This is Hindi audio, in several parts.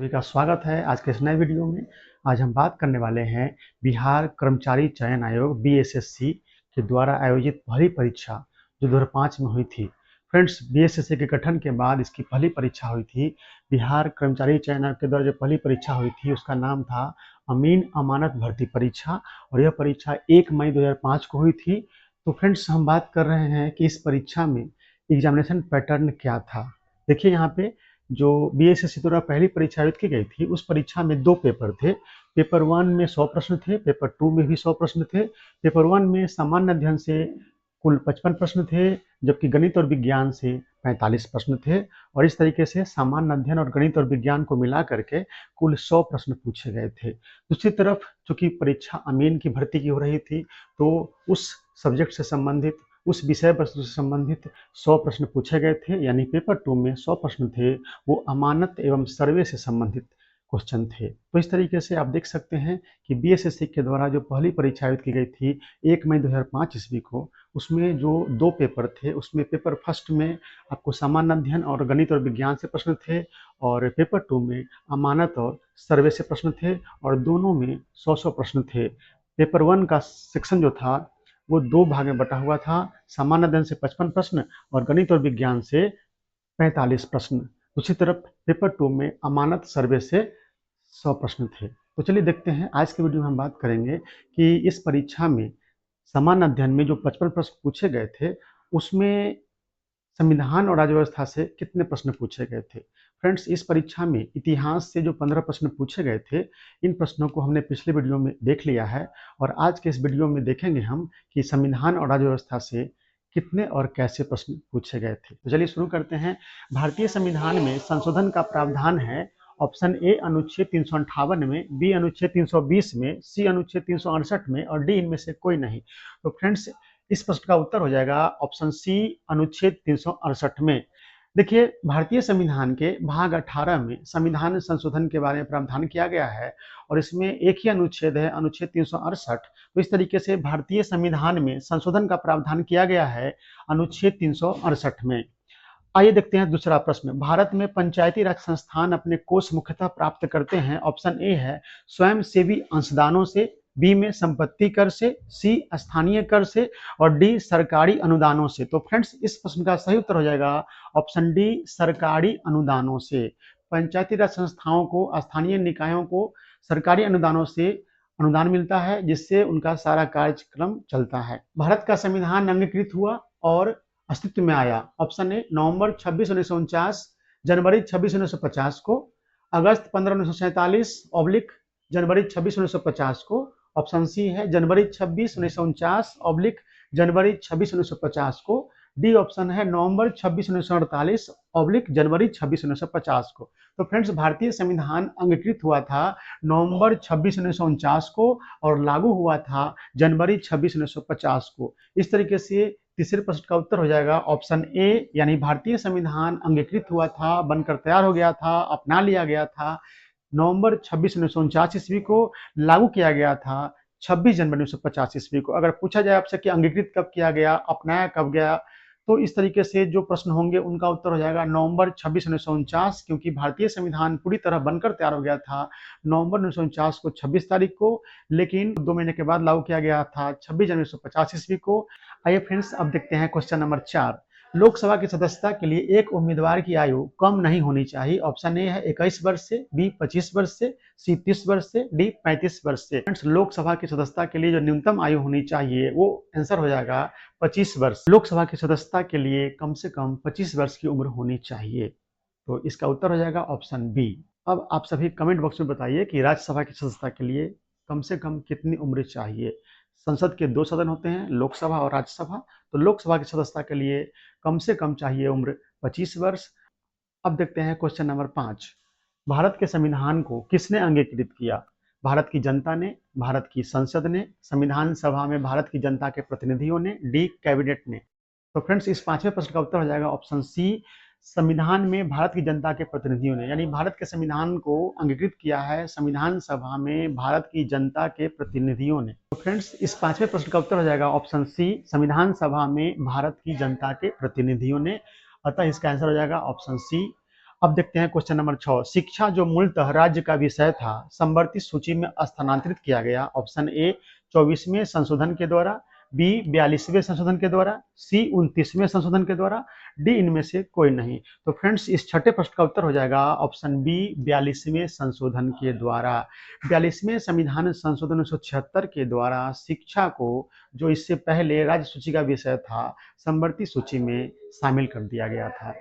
सभी का स्वागत है आज के इस नए वीडियो में। आज हम बात करने वाले हैं बिहार कर्मचारी चयन आयोग बीएसएससी के द्वारा आयोजित पहली परीक्षा जो 2005 में हुई थी। फ्रेंड्स, बीएसएससी के गठन के बाद इसकी पहली परीक्षा हुई थी। बिहार कर्मचारी चयन आयोग के द्वारा जो पहली परीक्षा हुई थी उसका नाम था अमीन अमानत भर्ती परीक्षा और यह परीक्षा 1 मई 2005 को हुई थी। तो फ्रेंड्स, हम बात कर रहे हैं कि इस परीक्षा में एग्जामिनेशन पैटर्न क्या था। देखिए यहाँ पे जो बीएसएससी द्वारा पहली परीक्षा आयोजित की गई थी उस परीक्षा में 2 पेपर थे। पेपर 1 में 100 प्रश्न थे, पेपर 2 में भी 100 प्रश्न थे। पेपर 1 में सामान्य अध्ययन से कुल 55 प्रश्न थे, जबकि गणित और विज्ञान से 45 प्रश्न थे और इस तरीके से सामान्य अध्ययन और गणित और विज्ञान को मिला करके कुल 100 प्रश्न पूछे गए थे। दूसरी तरफ चूंकि परीक्षा अमीन की भर्ती की हो रही थी तो उस सब्जेक्ट से संबंधित, उस विषय वस्तु से संबंधित 100 प्रश्न पूछे गए थे, यानी पेपर 2 में 100 प्रश्न थे वो अमानत एवं सर्वे से संबंधित क्वेश्चन थे। तो इस तरीके से आप देख सकते हैं कि बीएसएससी के द्वारा जो पहली परीक्षा आयोजित की गई थी 1 मई 2005 ईस्वी को, उसमें जो 2 पेपर थे उसमें पेपर फर्स्ट में आपको सामान्य अध्ययन और गणित और विज्ञान से प्रश्न थे और पेपर 2 में अमानत और सर्वे से प्रश्न थे और दोनों में 100 प्रश्न थे। पेपर 1 का सेक्शन जो था वो 2 भाग में बटा हुआ था, सामान्य अध्ययन से 55 प्रश्न और गणित और विज्ञान से 45 प्रश्न। दूसरी तरफ पेपर 2 में अमानत सर्वे से 100 प्रश्न थे। तो चलिए देखते हैं, आज के वीडियो में हम बात करेंगे कि इस परीक्षा में सामान्य अध्ययन में जो 55 प्रश्न पूछे गए थे उसमें संविधान और राज्य व्यवस्था से कितने प्रश्न पूछे गए थे। फ्रेंड्स, इस परीक्षा में इतिहास से जो 15 प्रश्न पूछे गए थे इन प्रश्नों को हमने पिछले वीडियो में देख लिया है और आज के इस वीडियो में देखेंगे हम कि संविधान और राज्य व्यवस्था से कितने और कैसे प्रश्न पूछे गए थे। तो चलिए शुरू करते हैं। भारतीय संविधान में संशोधन का प्रावधान है ऑप्शन ए अनुच्छेद 358 में, बी अनुच्छेद 320 में, सी अनुच्छेद 368 में और डी इनमें से कोई नहीं। तो फ्रेंड्स, इस प्रश्न का उत्तर हो जाएगा ऑप्शन सी अनुच्छेद 368 में। देखिए, भारतीय संविधान के भाग 18 में संविधान संशोधन के बारे में प्रावधान किया गया है और इसमें एक ही अनुच्छेद है, अनुच्छेद 368। तो इस तरीके से भारतीय संविधान में संशोधन का प्रावधान किया गया है अनुच्छेद 368 में। आइए देखते हैं दूसरा प्रश्न। भारत में पंचायती राज संस्थान अपने कोष मुख्यतः प्राप्त करते हैं। ऑप्शन ए है स्वयं सेवी अंशदानों से, बी में संपत्ति कर से, सी स्थानीय कर से और डी सरकारी अनुदानों से। तो फ्रेंड्स, इस प्रश्न का सही उत्तर हो जाएगा ऑप्शन डी सरकारी अनुदानों से। पंचायती राज संस्थाओं को, स्थानीय निकायों को सरकारी अनुदानों से अनुदान मिलता है जिससे उनका सारा कार्यक्रम चलता है। भारत का संविधान अंगीकृत हुआ और अस्तित्व में आया। ऑप्शन ए नवंबर 26 1949, जनवरी 26 1950 को, अगस्त 15 1947 ऑब्लिक जनवरी 26 1950 को। ऑप्शन सी है जनवरी 26 1949 ऑब्लिक जनवरी 26 1950 को। डी ऑप्शन है नवंबर 26 1948 ऑब्लिक जनवरी 26 1950 को। तो फ्रेंड्स, भारतीय संविधान अंगीकृत हुआ था नवंबर 26 1949 को और लागू हुआ था जनवरी 26 1950 को। इस तरीके से तीसरे प्रश्न का उत्तर हो जाएगा ऑप्शन ए, यानी भारतीय संविधान अंगीकृत हुआ था, बनकर तैयार हो गया था, अपना लिया गया था नवंबर 26 1949 ईस्वी को, लागू किया गया था 26 जनवरी 1950 ईस्वी को। अगर पूछा जाए आपसे कि अंगीकृत कब किया गया, अपनाया कब गया, तो इस तरीके से जो प्रश्न होंगे उनका उत्तर हो जाएगा नवंबर 26 1949, क्योंकि भारतीय संविधान पूरी तरह बनकर तैयार हो गया था नवंबर 1949 को 26 तारीख को, लेकिन 2 महीने के बाद लागू किया गया था 26 जनवरी 1950 ईस्वी को। आइए फ्रेंड्स, अब देखते हैं क्वेश्चन नंबर 4। लोकसभा की सदस्यता के लिए एक उम्मीदवार की आयु कम नहीं होनी चाहिए। ऑप्शन ए है 21 वर्ष से, बी 25 वर्ष से, सी 30 वर्ष से, डी 35 वर्ष से। फ्रेंड्स, लोकसभा की सदस्यता के लिए जो न्यूनतम आयु होनी चाहिए वो आंसर हो जाएगा 25 वर्ष। लोकसभा की सदस्यता के लिए कम से कम 25 वर्ष की उम्र होनी चाहिए। तो इसका उत्तर हो जाएगा ऑप्शन बी। अब आप सभी कमेंट बॉक्स में बताइए कि राज्यसभा की सदस्यता के लिए कम से कम कितनी उम्र चाहिए। संसद के 2 सदन होते हैं, लोकसभा और राज्यसभा। तो लोकसभा की सदस्यता के लिए कम से कम चाहिए उम्र 25 वर्ष। अब देखते हैं क्वेश्चन नंबर 5। भारत के संविधान को किसने अंगीकृत किया? भारत की जनता ने, भारत की संसद ने, संविधान सभा में भारत की जनता के प्रतिनिधियों ने, डी कैबिनेट ने। तो फ्रेंड्स, इस 5वें प्रश्न का उत्तर हो जाएगा ऑप्शन सी, संविधान में भारत की जनता के प्रतिनिधियों ने, यानी भारत के संविधान को अंगीकृत किया है संविधान सभा में भारत की जनता के प्रतिनिधियों ने। तो फ्रेंड्स, इस 5वें प्रश्न का उत्तर हो जाएगा ऑप्शन सी, संविधान सभा में भारत की जनता के प्रतिनिधियों ने। अतः इसका आंसर हो जाएगा ऑप्शन सी। अब देखते हैं क्वेश्चन नंबर 6। शिक्षा जो मूलतः राज्य का विषय था संवर्धित सूची में स्थानांतरित किया गया। ऑप्शन ए 24वें संशोधन के द्वारा, बी 42वें संशोधन के द्वारा, सी 29वें संशोधन के द्वारा, डी इनमें से कोई नहीं। तो फ्रेंड्स इस छठे प्रश्न का उत्तर हो जाएगा ऑप्शन बी 42वें संशोधन के द्वारा। 42वें संविधान संशोधन 1976 के द्वारा शिक्षा को, जो इससे पहले राज्य सूची का विषय था, संवर्धित सूची में शामिल कर दिया गया था।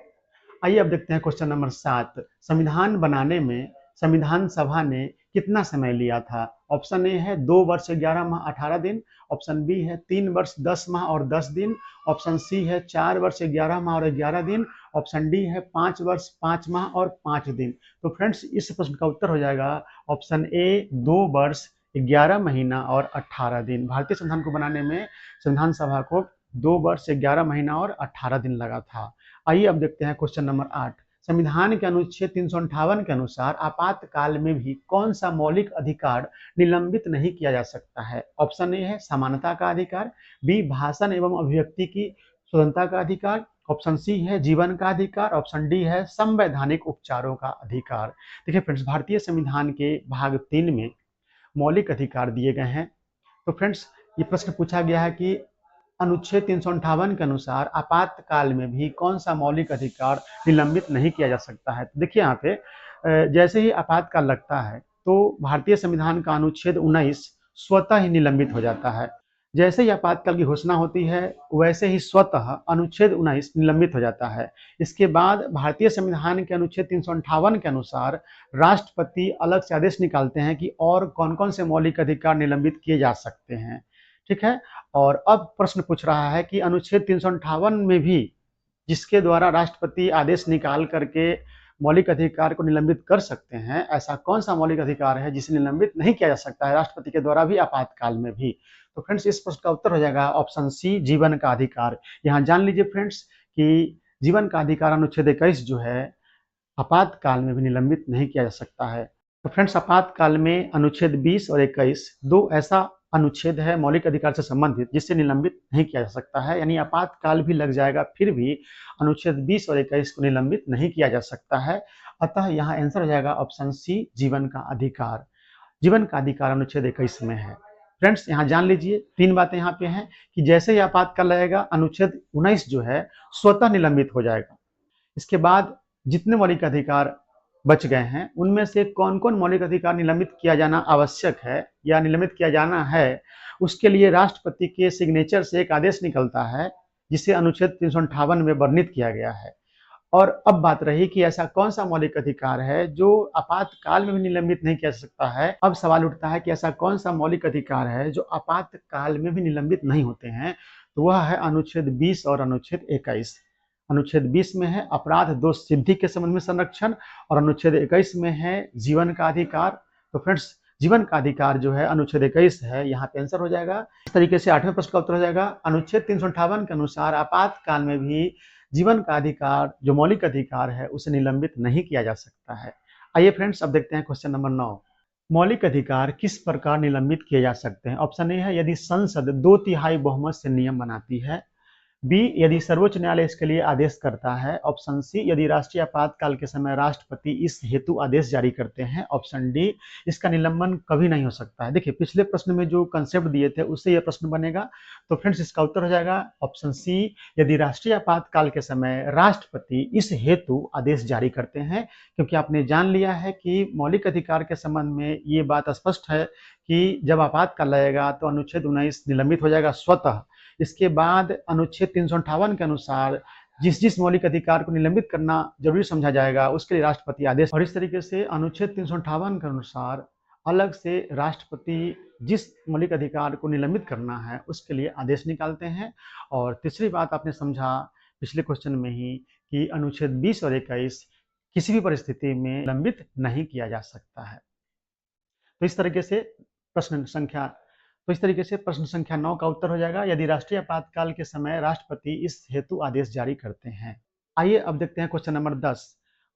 आइए अब देखते हैं क्वेश्चन नंबर 7। संविधान बनाने में संविधान सभा ने कितना समय लिया था। ऑप्शन ए है 2 वर्ष 11 माह 18 दिन, ऑप्शन बी है 3 वर्ष 10 माह और 10 दिन, ऑप्शन सी है 4 वर्ष 11 माह और 11 दिन, ऑप्शन डी है 5 वर्ष 5 माह और 5 दिन। तो फ्रेंड्स इस प्रश्न का उत्तर हो जाएगा ऑप्शन ए 2 वर्ष 11 महीना और 18 दिन। भारतीय संविधान को बनाने में संविधान सभा को 2 वर्ष 11 महीना और 18 दिन लगा था। आइए अब देखते हैं क्वेश्चन नंबर 8। संविधान के अनुच्छेद 358 के अनुसार आपातकाल में भी कौन सा मौलिक अधिकार निलंबित नहीं किया जा सकता है। ऑप्शन ए है समानता का अधिकार, बी भाषण एवं अभिव्यक्ति की स्वतंत्रता का अधिकार, ऑप्शन सी है जीवन का अधिकार, ऑप्शन डी है संवैधानिक उपचारों का अधिकार। देखिए फ्रेंड्स, भारतीय संविधान के भाग 3 में मौलिक अधिकार दिए गए हैं। तो फ्रेंड्स ये प्रश्न पूछा गया है कि अनुच्छेद 358 के अनुसार आपातकाल में भी कौन सा मौलिक अधिकार निलंबित नहीं किया जा सकता है। तो देखिए यहाँ पे जैसे ही आपातकाल लगता है तो भारतीय संविधान का अनुच्छेद 19 स्वतः ही निलंबित हो जाता है। जैसे ही आपातकाल की घोषणा होती है वैसे ही स्वतः अनुच्छेद 19 निलंबित हो जाता है। इसके बाद भारतीय संविधान के अनुच्छेद 358 के अनुसार राष्ट्रपति अलग से आदेश निकालते हैं कि और कौन कौन से मौलिक अधिकार निलंबित किए जा सकते हैं। ठीक है। और अब प्रश्न पूछ रहा है कि अनुच्छेद 358 में भी जिसके द्वारा राष्ट्रपति आदेश निकाल करके मौलिक अधिकार को निलंबित कर सकते हैं, ऐसा कौन सा मौलिक अधिकार है जिसे निलंबित नहीं किया जा सकता है राष्ट्रपति के द्वारा भी आपातकाल में भी। तो फ्रेंड्स इस प्रश्न का उत्तर हो जाएगा ऑप्शन सी जीवन का अधिकार। यहाँ जान लीजिए फ्रेंड्स कि जीवन का अधिकार अनुच्छेद 21 जो है आपातकाल में भी निलंबित नहीं किया जा सकता है। तो फ्रेंड्स आपातकाल में अनुच्छेद 20 और 21 दो ऐसा अनुच्छेद है मौलिक अधिकार से संबंधित जिससे निलंबित नहीं किया जा सकता है, यानी आपातकाल भी लग जाएगा फिर भी अनुच्छेद 20 और 21 को निलंबित नहीं किया जा सकता है। अतः यहाँ आंसर हो जाएगा ऑप्शन सी जीवन का अधिकार। जीवन का अधिकार अनुच्छेद 21 में है। फ्रेंड्स यहाँ जान लीजिए 3 बातें यहाँ पे हैं कि जैसे ही आपातकाल लगेगा अनुच्छेद 19 जो है स्वतः निलंबित हो जाएगा। इसके बाद जितने मौलिक अधिकार बच गए हैं उनमें से कौन कौन मौलिक अधिकार निलंबित किया जाना आवश्यक है या निलंबित किया जाना है, उसके लिए राष्ट्रपति के सिग्नेचर से एक आदेश निकलता है जिसे अनुच्छेद 358 में वर्णित किया गया है। और अब बात रही कि ऐसा कौन सा मौलिक अधिकार है जो आपातकाल में भी निलंबित नहीं किया जा सकता है। अब सवाल उठता है कि ऐसा कौन सा मौलिक अधिकार है जो आपातकाल में भी निलंबित नहीं होते हैं। तो वह है अनुच्छेद 20 और अनुच्छेद 21। अनुच्छेद 20 में है अपराध दोष सिद्धि के संबंध में संरक्षण और अनुच्छेद 21 में है जीवन का अधिकार। तो फ्रेंड्स जीवन का अधिकार जो है अनुच्छेद 21 है, यहाँ पे आंसर हो जाएगा। इस तरीके से 8वें प्रश्न का उत्तर हो जाएगा अनुच्छेद 358 के अनुसार आपातकाल में भी जीवन का अधिकार जो मौलिक अधिकार है उसे निलंबित नहीं किया जा सकता है। आइए फ्रेंड्स अब देखते हैं क्वेश्चन नंबर 9। मौलिक अधिकार किस प्रकार निलंबित किए जा सकते हैं। ऑप्शन ए है यदि संसद 2/3 बहुमत से नियम बनाती है, बी यदि सर्वोच्च न्यायालय इसके लिए आदेश करता है, ऑप्शन सी यदि राष्ट्रीय आपातकाल के समय राष्ट्रपति इस हेतु आदेश जारी करते हैं, ऑप्शन डी इसका निलंबन कभी नहीं हो सकता है। देखिए पिछले प्रश्न में जो कंसेप्ट दिए थे उससे यह प्रश्न बनेगा। तो फ्रेंड्स इसका उत्तर हो जाएगा ऑप्शन सी यदि राष्ट्रीय आपातकाल के समय राष्ट्रपति इस हेतु आदेश जारी करते हैं, क्योंकि आपने जान लिया है कि मौलिक अधिकार के संबंध में ये बात स्पष्ट है कि जब आपातकाल लगेगा तो अनुच्छेद 19 निलंबित हो जाएगा स्वतः। इसके बाद अनुच्छेद 358 के अनुसार जिस मौलिक अधिकार को निलंबित करना जरूरी समझा जाएगा उसके लिए राष्ट्रपति आदेश। और इस तरीके से अनुच्छेद 358 के अनुसार अलग से राष्ट्रपति जिस मौलिक अधिकार को निलंबित करना है उसके लिए आदेश निकालते हैं। और तीसरी बात आपने समझा पिछले क्वेश्चन में ही कि अनुच्छेद 20 और 21 किसी भी परिस्थिति में निलंबित नहीं किया जा सकता है। तो इस तरीके से प्रश्न संख्या 9 का उत्तर हो जाएगा यदि राष्ट्रीय आपातकाल के समय राष्ट्रपति इस हेतु आदेश जारी करते हैं। आइए अब देखते हैं क्वेश्चन नंबर 10।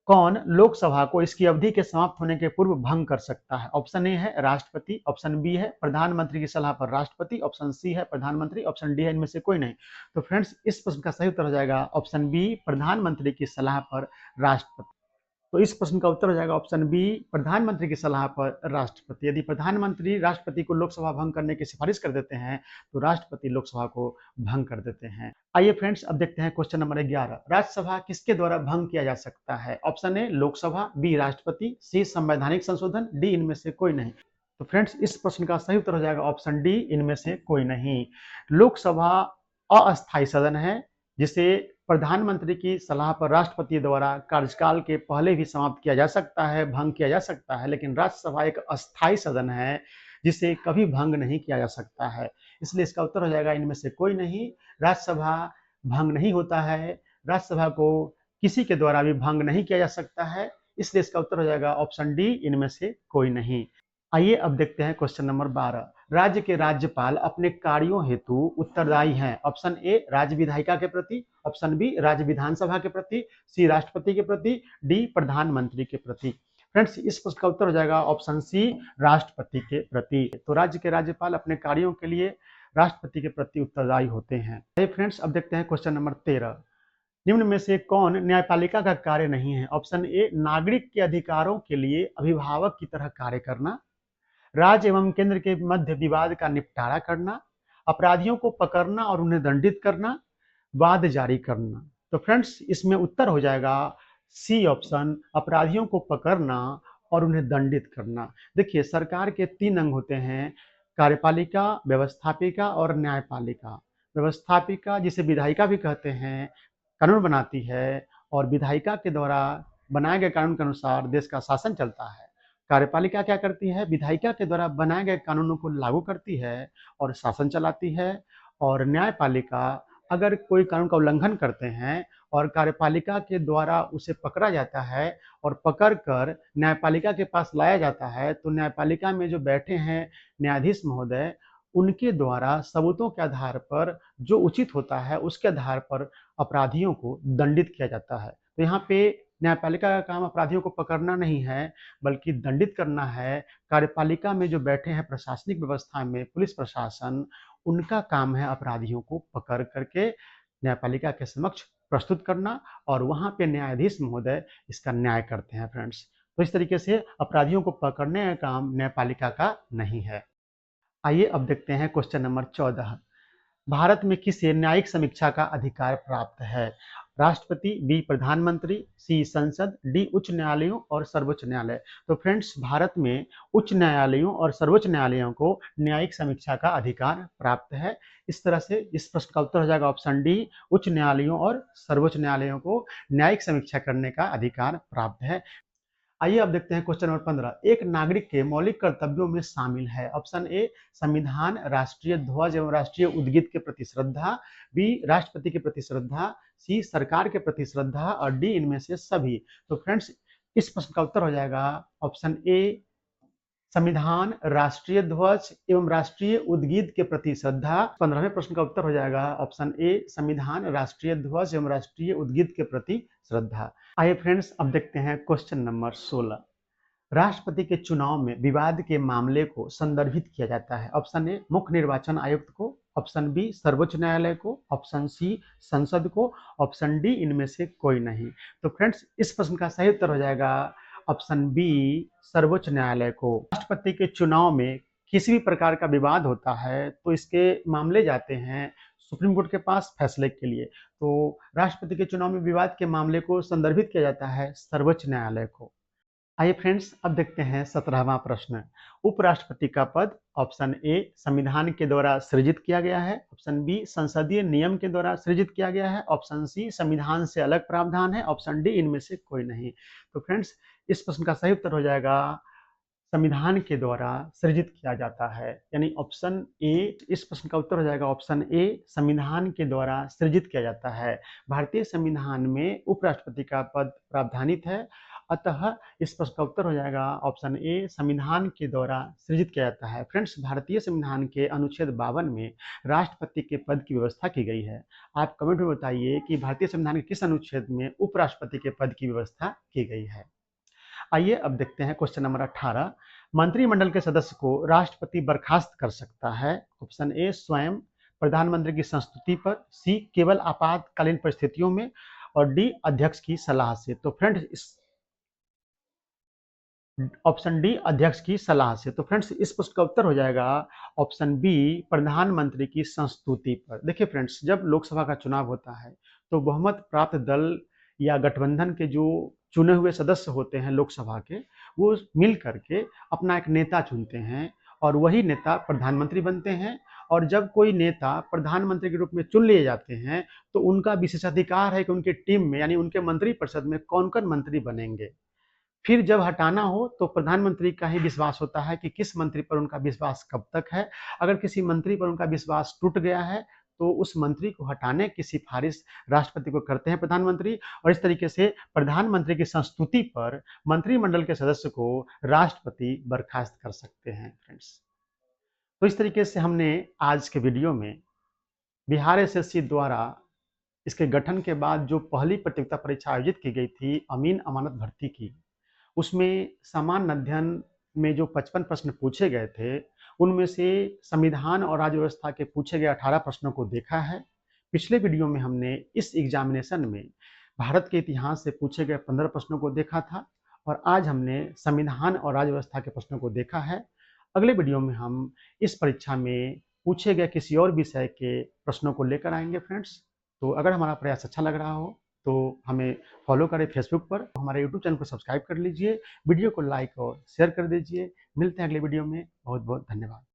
कौन लोकसभा को इसकी अवधि के समाप्त होने के पूर्व भंग कर सकता है। ऑप्शन ए है राष्ट्रपति, ऑप्शन बी है प्रधानमंत्री की सलाह पर राष्ट्रपति, ऑप्शन सी है प्रधानमंत्री, ऑप्शन डी है इनमें से कोई नहीं। तो फ्रेंड्स इस प्रश्न का सही उत्तर हो जाएगा ऑप्शन बी प्रधानमंत्री की सलाह पर राष्ट्रपति। तो इस प्रश्न का उत्तर हो जाएगा ऑप्शन बी, प्रधानमंत्री की सलाह पर राष्ट्रपति। यदि प्रधानमंत्री राष्ट्रपति को लोकसभा भंग करने की सिफारिश कर देते हैं तो राष्ट्रपति लोकसभा को भंग कर देते हैं। आइए फ्रेंड्स, अब देखते हैं क्वेश्चन नंबर 11। राज्यसभा किसके द्वारा भंग किया जा सकता है? ऑप्शन ए लोकसभा, बी राष्ट्रपति, सी संवैधानिक संशोधन, डी इनमें से कोई नहीं। तो फ्रेंड्स, इस प्रश्न का सही उत्तर हो जाएगा ऑप्शन डी, इनमें से कोई नहीं। लोकसभा अस्थायी सदन है जिसे प्रधानमंत्री की सलाह पर राष्ट्रपति द्वारा कार्यकाल के पहले भी समाप्त किया जा सकता है, भंग किया जा सकता है, लेकिन राज्यसभा एक अस्थायी सदन है जिसे कभी भंग नहीं किया जा सकता है। इसलिए इसका उत्तर हो जाएगा इनमें से कोई नहीं। राज्यसभा भंग नहीं होता है, राज्यसभा को किसी के द्वारा भी भंग नहीं किया जा सकता है, इसलिए इसका उत्तर हो जाएगा ऑप्शन डी, इनमें से कोई नहीं। आइए अब देखते हैं क्वेश्चन नंबर 12। राज्य के राज्यपाल अपने कार्यों हेतु उत्तरदायी हैं। ऑप्शन ए राज्य विधायिका के प्रति, ऑप्शन बी राज्य विधानसभा के प्रति, सी राष्ट्रपति के प्रति, डी प्रधानमंत्री के प्रति। फ्रेंड्स, इस प्रश्न का उत्तर हो जाएगा ऑप्शन सी, राष्ट्रपति के प्रति। तो राज्य के राज्यपाल अपने कार्यों के लिए राष्ट्रपति के प्रति उत्तरदायी होते हैं। फ्रेंड्स, अब देखते हैं क्वेश्चन नंबर 13। निम्न में से कौन न्यायपालिका का कार्य नहीं है? ऑप्शन ए नागरिक के अधिकारों के लिए अभिभावक की तरह कार्य करना, राज्य एवं केंद्र के मध्य विवाद का निपटारा करना, अपराधियों को पकड़ना और उन्हें दंडित करना, वाद जारी करना। तो फ्रेंड्स, इसमें उत्तर हो जाएगा सी ऑप्शन, अपराधियों को पकड़ना और उन्हें दंडित करना। देखिए, सरकार के 3 अंग होते हैं, कार्यपालिका, व्यवस्थापिका और न्यायपालिका। व्यवस्थापिका, जिसे विधायिका भी कहते हैं, कानून बनाती है और विधायिका के द्वारा बनाए गए कानून के अनुसार देश का शासन चलता है। कार्यपालिका क्या करती है? विधायिका के द्वारा बनाए गए कानूनों को लागू करती है और शासन चलाती है। और न्यायपालिका, अगर कोई कानून का उल्लंघन करते हैं और कार्यपालिका के द्वारा उसे पकड़ा जाता है और पकड़कर न्यायपालिका के पास लाया जाता है, तो न्यायपालिका में जो बैठे हैं न्यायाधीश महोदय, उनके द्वारा सबूतों के आधार पर जो उचित होता है उसके आधार पर अपराधियों को दंडित किया जाता है। तो यहाँ पे न्यायपालिका का काम अपराधियों को पकड़ना नहीं है, बल्कि दंडित करना है। कार्यपालिका में जो बैठे हैं प्रशासनिक व्यवस्था में, पुलिस प्रशासन, उनका काम है अपराधियों को पकड़ करके न्यायपालिका के समक्ष प्रस्तुत करना और वहाँ पे न्यायाधीश महोदय इसका न्याय करते हैं। फ्रेंड्स, तो इस तरीके से अपराधियों को पकड़ने का काम न्यायपालिका का नहीं है। आइए अब देखते हैं क्वेश्चन नंबर 14। भारत में किसे न्यायिक समीक्षा का अधिकार प्राप्त है? राष्ट्रपति, बी प्रधानमंत्री, सी संसद, डी उच्च न्यायालयों और सर्वोच्च न्यायालय। तो फ्रेंड्स, भारत में उच्च न्यायालयों और सर्वोच्च न्यायालयों को न्यायिक समीक्षा का अधिकार प्राप्त है। इस तरह से इस प्रश्न का उत्तर हो जाएगा ऑप्शन डी, उच्च न्यायालयों और सर्वोच्च न्यायालयों को न्यायिक समीक्षा करने का अधिकार प्राप्त है। आइए अब देखते हैं क्वेश्चन नंबर 15। एक नागरिक के मौलिक कर्तव्यों में शामिल है। ऑप्शन ए संविधान, राष्ट्रीय ध्वज एवं राष्ट्रीय उद्गीत के प्रति श्रद्धा, बी राष्ट्रपति के प्रति श्रद्धा, सी सरकार के प्रति श्रद्धा और डी इनमें से सभी। तो फ्रेंड्स, इस प्रश्न का उत्तर हो जाएगा ऑप्शन ए संविधान, राष्ट्रीय ध्वज एवं राष्ट्रीय उद्गीत के प्रति श्रद्धा। 15वें प्रश्न का उत्तर हो जाएगा ऑप्शन ए संविधान, राष्ट्रीय ध्वज एवं राष्ट्रीय उद्गीत के प्रति श्रद्धा। आइए फ्रेंड्स, अब देखते हैं क्वेश्चन नंबर 16। राष्ट्रपति के चुनाव में विवाद के मामले को संदर्भित किया जाता है। ऑप्शन ए मुख्य निर्वाचन आयुक्त को, ऑप्शन बी सर्वोच्च न्यायालय को, ऑप्शन सी संसद को, ऑप्शन डी इनमें से कोई नहीं। तो फ्रेंड्स, इस प्रश्न का सही उत्तर हो जाएगा ऑप्शन बी सर्वोच्च न्यायालय को। राष्ट्रपति के चुनाव में किसी भी प्रकार का विवाद होता है तो इसके मामले जाते हैं सुप्रीम कोर्ट के पास फैसले के लिए। तो राष्ट्रपति के चुनाव में विवाद के मामले को संदर्भित किया जाता है सर्वोच्च न्यायालय को। आइए फ्रेंड्स, अब देखते हैं 17वां प्रश्न। उपराष्ट्रपति का पद ऑप्शन ए संविधान के द्वारा सृजित किया गया है, ऑप्शन बी संसदीय नियम के द्वारा सृजित किया गया है, ऑप्शन सी संविधान से अलग प्रावधान है, ऑप्शन डी इनमें से कोई नहीं। तो फ्रेंड्स, इस प्रश्न का सही उत्तर हो जाएगा संविधान के द्वारा सृजित किया जाता है, यानी ऑप्शन ए। इस प्रश्न का उत्तर हो जाएगा ऑप्शन ए संविधान के द्वारा सृजित किया जाता है। भारतीय संविधान में उपराष्ट्रपति का पद प्रावधानित है, अतः इस प्रश्न का उत्तर हो जाएगा ऑप्शन ए संविधान के द्वारा सृजित किया जाता है। फ्रेंड्स, भारतीय संविधान के अनुच्छेद 52 में राष्ट्रपति के पद की व्यवस्था की गई है। आप कमेंट में बताइए कि भारतीय संविधान के किस अनुच्छेद में उपराष्ट्रपति के पद की व्यवस्था की गई है। आइए अब देखते हैं क्वेश्चन नंबर 18। मंत्रिमंडल के सदस्य को राष्ट्रपति बर्खास्त कर सकता है। ऑप्शन ए स्वयं, प्रधानमंत्री की संस्तुति पर, सी केवल आपातकालीन परिस्थितियों में और डी अध्यक्ष की सलाह से। तो फ्रेंड्स, ऑप्शन डी अध्यक्ष की सलाह से। तो फ्रेंड्स इस प्रश्न का उत्तर हो जाएगा ऑप्शन बी प्रधानमंत्री की संस्तुति पर। देखिए फ्रेंड्स, जब लोकसभा का चुनाव होता है तो बहुमत प्राप्त दल या गठबंधन के जो चुने हुए सदस्य होते हैं लोकसभा के, वो मिल करके अपना एक नेता चुनते हैं और वही नेता प्रधानमंत्री बनते हैं। और जब कोई नेता प्रधानमंत्री के रूप में चुन लिए जाते हैं तो उनका विशेषाधिकार है कि उनके टीम में यानी उनके मंत्रिपरिषद में कौन कौन मंत्री बनेंगे। फिर जब हटाना हो तो प्रधानमंत्री का ही विश्वास होता है कि किस मंत्री पर उनका विश्वास कब तक है। अगर किसी मंत्री पर उनका विश्वास टूट गया है तो उस मंत्री को हटाने की सिफारिश राष्ट्रपति को करते हैं प्रधानमंत्री। और इस तरीके से प्रधानमंत्री की संस्तुति पर मंत्रिमंडल के सदस्य को राष्ट्रपति बर्खास्त कर सकते हैं फ्रेंड्स। तो इस तरीके से हमने आज के वीडियो में बिहार एसएससी द्वारा इसके गठन के बाद जो पहली प्रतियोगिता परीक्षा आयोजित की गई थी अमीन अमानत भर्ती की, उसमें सामान्य अध्ययन में जो 55 प्रश्न पूछे गए थे, उनमें से संविधान और राज्य व्यवस्था के पूछे गए 18 प्रश्नों को देखा है। पिछले वीडियो में हमने इस एग्जामिनेशन में भारत के इतिहास से पूछे गए 15 प्रश्नों को देखा था और आज हमने संविधान और राज्य व्यवस्था के प्रश्नों को देखा है। अगले वीडियो में हम इस परीक्षा में पूछे गए किसी और विषय के प्रश्नों को लेकर आएंगे फ्रेंड्स। तो अगर हमारा प्रयास अच्छा लग रहा हो तो हमें फॉलो करें फेसबुक पर, हमारे यूट्यूब चैनल को सब्सक्राइब कर लीजिए, वीडियो को लाइक और शेयर कर दीजिए। मिलते हैं अगले वीडियो में। बहुत बहुत धन्यवाद।